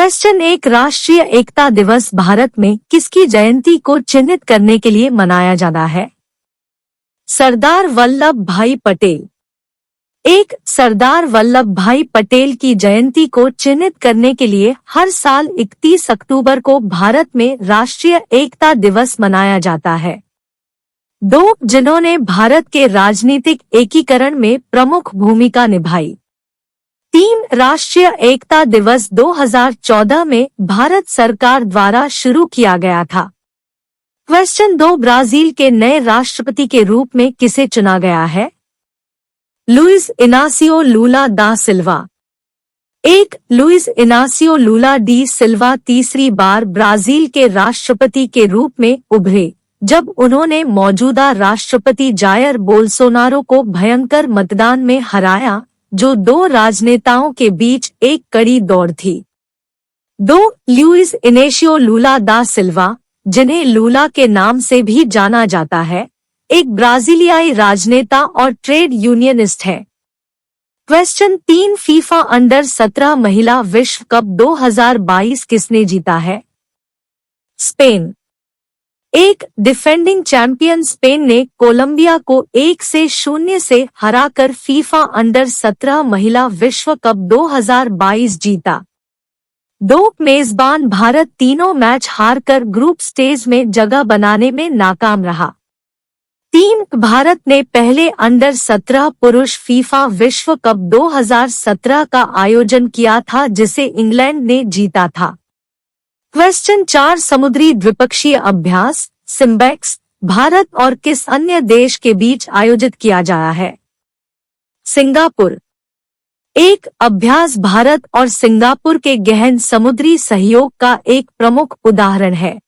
Question एक राष्ट्रीय एकता दिवस भारत में किसकी जयंती को चिन्हित करने के लिए मनाया जाता है? सरदार वल्लभ भाई पटेल। एक सरदार वल्लभ भाई पटेल की जयंती को चिन्हित करने के लिए हर साल 31 अक्टूबर को भारत में राष्ट्रीय एकता दिवस मनाया जाता है। दो जिन्होंने भारत के राजनीतिक एकीकरण में प्रमुख भूमिका निभाई। 3 राष्ट्रीय एकता दिवस 2014 में भारत सरकार द्वारा शुरू किया गया था। क्वेश्चन 2 ब्राजील के नए राष्ट्रपति के रूप में किसे चुना गया है? लुइस इनासियो लूला दा सिल्वा। एक लुइस इनासियो लूला डी सिल्वा तीसरी बार ब्राजील के राष्ट्रपति के रूप में उभरे जब उन्होंने मौजूदा राष्ट्रपति जायर बोल्सोनारो को भयंकर मतदान में हराया, जो 2 राजनेताओं के बीच एक कड़ी दौड़ थी। 2 लुइस इनेशियो लूला दा सिल्वा, जिन्हें लूला के नाम से भी जाना जाता है, एक ब्राजीलियाई राजनेता और ट्रेड यूनियनिस्ट है। क्वेश्चन 3 फीफा अंडर 17 महिला विश्व कप 2022 किसने जीता है? स्पेन। एक डिफेंडिंग चैंपियन स्पेन ने कोलंबिया को 1-0 से हराकर फीफा अंडर 17 महिला विश्व कप 2022 जीता। 2 मेजबान भारत तीनों मैच हारकर ग्रुप स्टेज में जगह बनाने में नाकाम रहा। 3 भारत ने पहले अंडर 17 पुरुष फीफा विश्व कप 2017 का आयोजन किया था, जिसे इंग्लैंड ने जीता था। क्वेश्चन 4 समुद्री द्विपक्षीय अभ्यास सिम्बेक्स भारत और किस अन्य देश के बीच आयोजित किया गया है? सिंगापुर। एक अभ्यास भारत और सिंगापुर के गहन समुद्री सहयोग का एक प्रमुख उदाहरण है।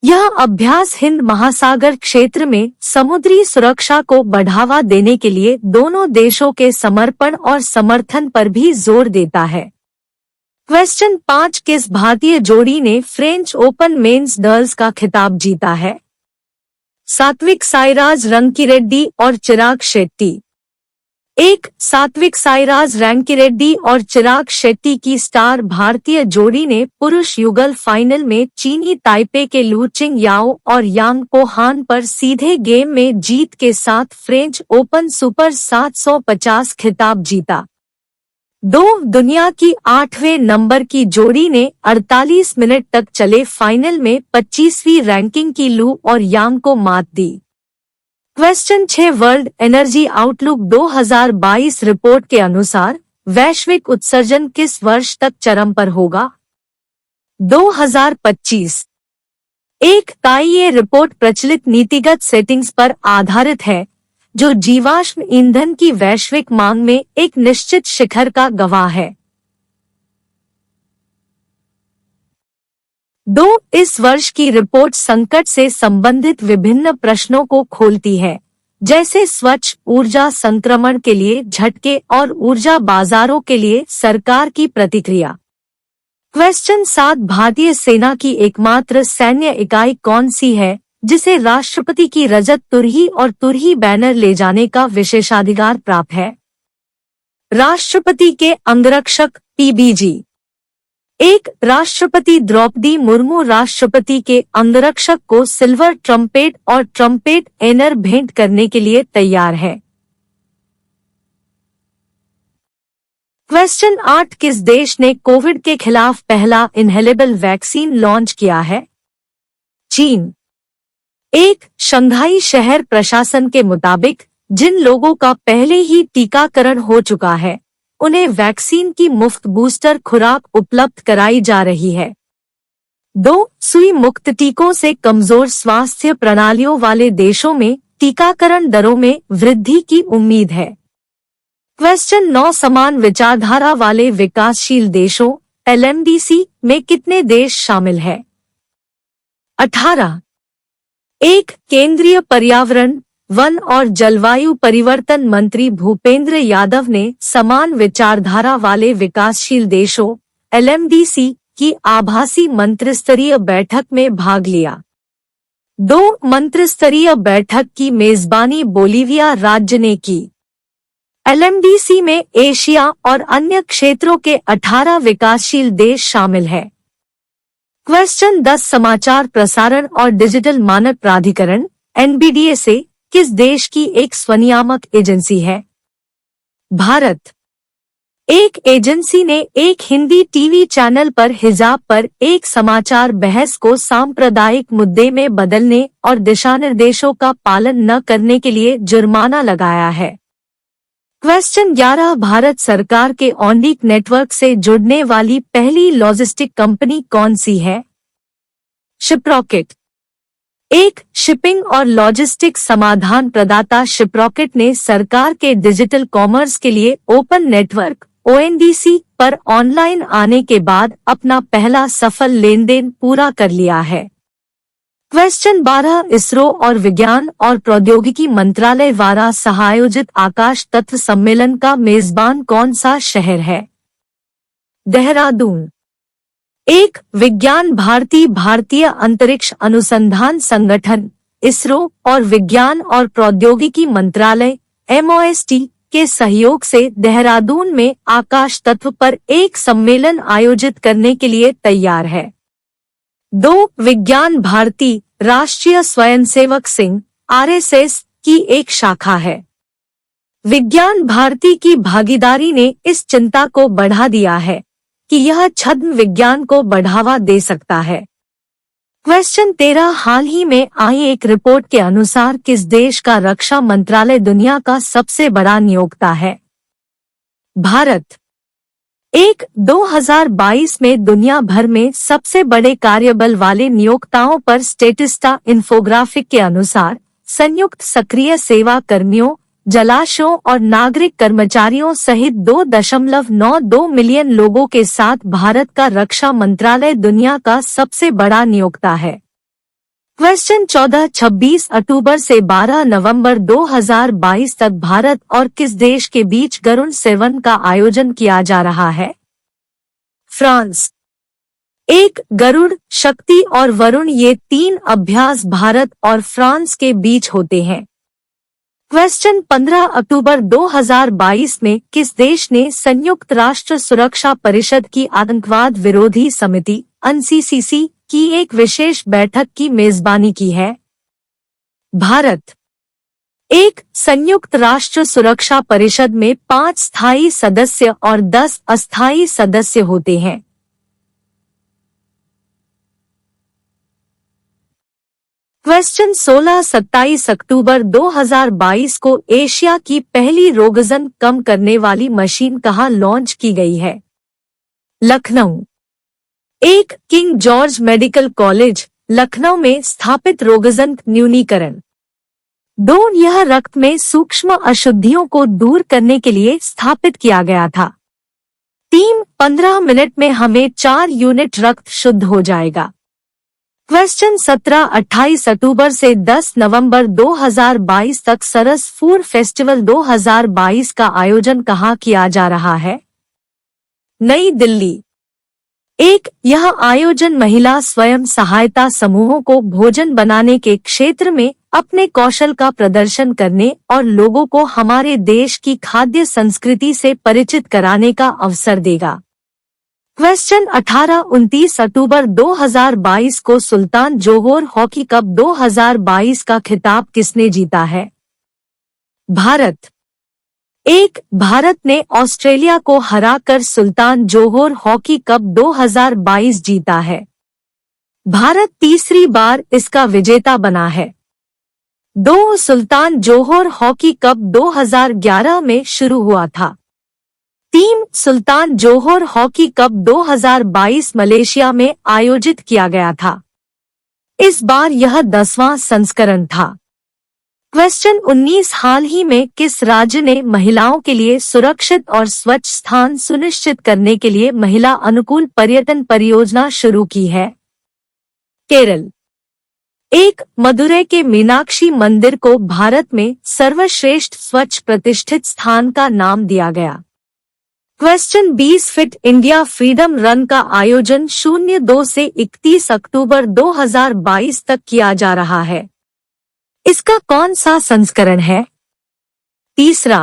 यह अभ्यास हिंद महासागर क्षेत्र में समुद्री सुरक्षा को बढ़ावा देने के लिए दोनों देशों के समर्पण और समर्थन पर भी जोर देता है। क्वेश्चन 5 किस भारतीय जोड़ी ने फ्रेंच ओपन मेंस डबल्स का खिताब जीता है? सात्विक साईराज रंकीरेड्डी और चिराग शेट्टी। एक सात्विक साईराज रंकीरेड्डी और चिराग शेट्टी की स्टार भारतीय जोड़ी ने पुरुष युगल फाइनल में चीनी ताइपे के लू चिंग याओ और यांग को हान पर सीधे गेम में जीत के साथ फ्रेंच ओपन सुपर 750 खिताब जीता। 2 दुनिया की 8वें नंबर की जोड़ी ने 48 मिनट तक चले फाइनल में 25वीं रैंकिंग की लू और यांग को मात दी। Question 6 world energy outlook 2022 report के अनुसार वैश्विक उत्सर्जन किस वर्ष तक चरम पर होगा? 2025। एक ये रिपोर्ट प्रचलित नीतिगत सेटिंग्स पर आधारित है, जो जीवाश्म ईंधन की वैश्विक मांग में एक निश्चित शिखर का गवाह है। 2 इस वर्ष की रिपोर्ट संकट से संबंधित विभिन्न प्रश्नों को खोलती है, जैसे स्वच्छ ऊर्जा संक्रमण के लिए झटके और ऊर्जा बाजारों के लिए सरकार की प्रतिक्रिया। क्वेश्चन 7 भारतीय सेना की एकमात्र सैन्य इकाई कौन सी है जिसे राष्ट्रपति की रजत तुरही और तुरही बैनर ले जाने का विशेषाधिकार प्राप्त है? राष्ट्रपति के अंगरक्षक पीबीजी। एक राष्ट्रपति द्रौपदी मुर्मू राष्ट्रपति के अंगरक्षक को सिल्वर ट्रम्पेट और ट्रम्पेट एनर भेंट करने के लिए तैयार है। क्वेश्चन 8 किस देश ने कोविड के खिलाफ पहला इनहेलेबल वैक्सीन लॉन्च किया है? चीन। एक शंघाई शहर प्रशासन के मुताबिक जिन लोगों का पहले ही टीकाकरण हो चुका है, उन्हें वैक्सीन की मुफ्त बूस्टर खुराक उपलब्ध कराई जा रही है। 2 सुई मुक्त टीकों से कमजोर स्वास्थ्य प्रणालियों वाले देशों में टीकाकरण दरों में वृद्धि की उम्मीद है। क्वेश्चन 9 समान विचारधारा वाले विकासशील देशों LMDC में कितने देश शामिल है? 18। एक केंद्रीय पर्यावरण, वन और जलवायु परिवर्तन मंत्री भूपेंद्र यादव ने समान विचारधारा वाले विकासशील देशों LMDC की आभासी मंत्रिस्तरीय बैठक में भाग लिया। 2 मंत्रिस्तरीय बैठक की मेजबानी बोलीविया राज्य ने की। LMDC में एशिया और अन्य क्षेत्रों के 18 विकासशील देश शामिल है। क्वेश्चन 10 समाचार प्रसारण और डिजिटल मानक प्राधिकरण NBDA किस देश की एक स्वनियामक एजेंसी है? भारत। एक एजेंसी ने एक हिंदी टीवी चैनल पर हिजाब पर एक समाचार बहस को सांप्रदायिक मुद्दे में बदलने और दिशानिर्देशों का पालन न करने के लिए जुर्माना लगाया है। क्वेश्चन 11 भारत सरकार के ऑनडीक नेटवर्क से जुड़ने वाली पहली लॉजिस्टिक कंपनी कौन सी है? शिपरॉकेट। एक शिपिंग और लॉजिस्टिक समाधान प्रदाता शिपरॉकेट ने सरकार के डिजिटल कॉमर्स के लिए ओपन नेटवर्क ONDC पर ऑनलाइन आने के बाद अपना पहला सफल लेनदेन पूरा कर लिया है। क्वेश्चन 12 इसरो और विज्ञान और प्रौद्योगिकी मंत्रालय द्वारा सहायोजित आकाश तत्व सम्मेलन का मेजबान कौन सा शहर है? देहरादून। एक विज्ञान भारतीय अंतरिक्ष अनुसंधान संगठन इसरो और विज्ञान और प्रौद्योगिकी मंत्रालय MOST के सहयोग से देहरादून में आकाश तत्व पर एक सम्मेलन आयोजित करने के लिए तैयार है। 2 विज्ञान भारती राष्ट्रीय स्वयंसेवक संघ RSS की एक शाखा है। विज्ञान भारती की भागीदारी ने इस चिंता को बढ़ा दिया है कि यह छद्म विज्ञान को बढ़ावा दे सकता है। क्वेश्चन 13 हाल ही में आई एक रिपोर्ट के अनुसार किस देश का रक्षा मंत्रालय दुनिया का सबसे बड़ा नियोक्ता है? भारत। एक 2022 में दुनिया भर में सबसे बड़े कार्यबल वाले नियोक्ताओं पर स्टेटिस्टा इन्फोग्राफिक के अनुसार संयुक्त सक्रिय सेवा कर्मियों, जलाशयों और नागरिक कर्मचारियों सहित 2.92 मिलियन लोगों के साथ भारत का रक्षा मंत्रालय दुनिया का सबसे बड़ा नियोक्ता है। क्वेश्चन 14 26 अक्टूबर से 12 नवंबर 2022 तक भारत और किस देश के बीच गरुड़ सेवन का आयोजन किया जा रहा है? फ्रांस। एक गरुड़, शक्ति और वरुण ये 3 अभ्यास भारत और फ्रांस के बीच होते हैं। क्वेश्चन 15 अक्टूबर 2022 में किस देश ने संयुक्त राष्ट्र सुरक्षा परिषद की आतंकवाद विरोधी समिति UNCCC की एक विशेष बैठक की मेजबानी की है? भारत। एक संयुक्त राष्ट्र सुरक्षा परिषद में 5 स्थायी सदस्य और 10 अस्थायी सदस्य होते हैं। क्वेश्चन 16 27 अक्टूबर 2022 को एशिया की पहली रोगजन कम करने वाली मशीन कहाँ लॉन्च की गई है? लखनऊ। एक king George medical college Lucknow में स्थापित रोगजन न्यूनीकरण 2 यह रक्त में सूक्ष्म अशुद्धियों को दूर करने के लिए स्थापित किया गया था। 3 15 मिनट में हमें 4 यूनिट रक्त शुद्ध हो जाएगा। क्वेश्चन 17 28 अक्टूबर से 10 नवंबर 2022 तक सरस फूड फेस्टिवल 2022 का आयोजन कहाँ किया जा रहा है? नई दिल्ली। एक यह आयोजन महिला स्वयं सहायता समूहों को भोजन बनाने के क्षेत्र में अपने कौशल का प्रदर्शन करने और लोगों को हमारे देश की खाद्य संस्कृति से परिचित कराने का अवसर देगा। क्वेश्चन 18 29 अक्टूबर 2022 को सुल्तान जोहोर हॉकी कप 2022 का खिताब किसने जीता है? भारत। एक भारत ने ऑस्ट्रेलिया को हराकर सुल्तान जोहोर हॉकी कप 2022 जीता है। भारत तीसरी बार इसका विजेता बना है। 2 सुल्तान जोहोर हॉकी कप 2011 में शुरू हुआ था। 3 सुल्तान जोहोर हॉकी कप 2022 मलेशिया में आयोजित किया गया था। इस बार यह 10वां संस्करण था। क्वेश्चन 19 हाल ही में किस राज्य ने महिलाओं के लिए सुरक्षित और स्वच्छ स्थान सुनिश्चित करने के लिए महिला अनुकूल पर्यटन परियोजना शुरू की है? केरल। एक मदुरै के मीनाक्षी मंदिर को भारत में सर्वश्रेष्ठ स्वच्छ प्रतिष्ठित स्थान का नाम दिया गया। Question 20 fit India freedom run का आयोजन 02 से 31 अक्टूबर 2022 तक किया जा रहा है। इसका कौन सा संस्करण है? तीसरा।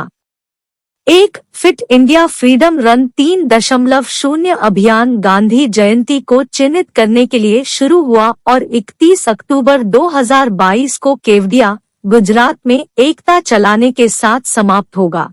एक फिट इंडिया फ्रीडम रन 3.0 अभियान गांधी जयंती को चिन्हित करने के लिए शुरू हुआ और 31 अक्टूबर 2022 को केवडिया, गुजरात में एकता चलाने के साथ समाप्त होगा।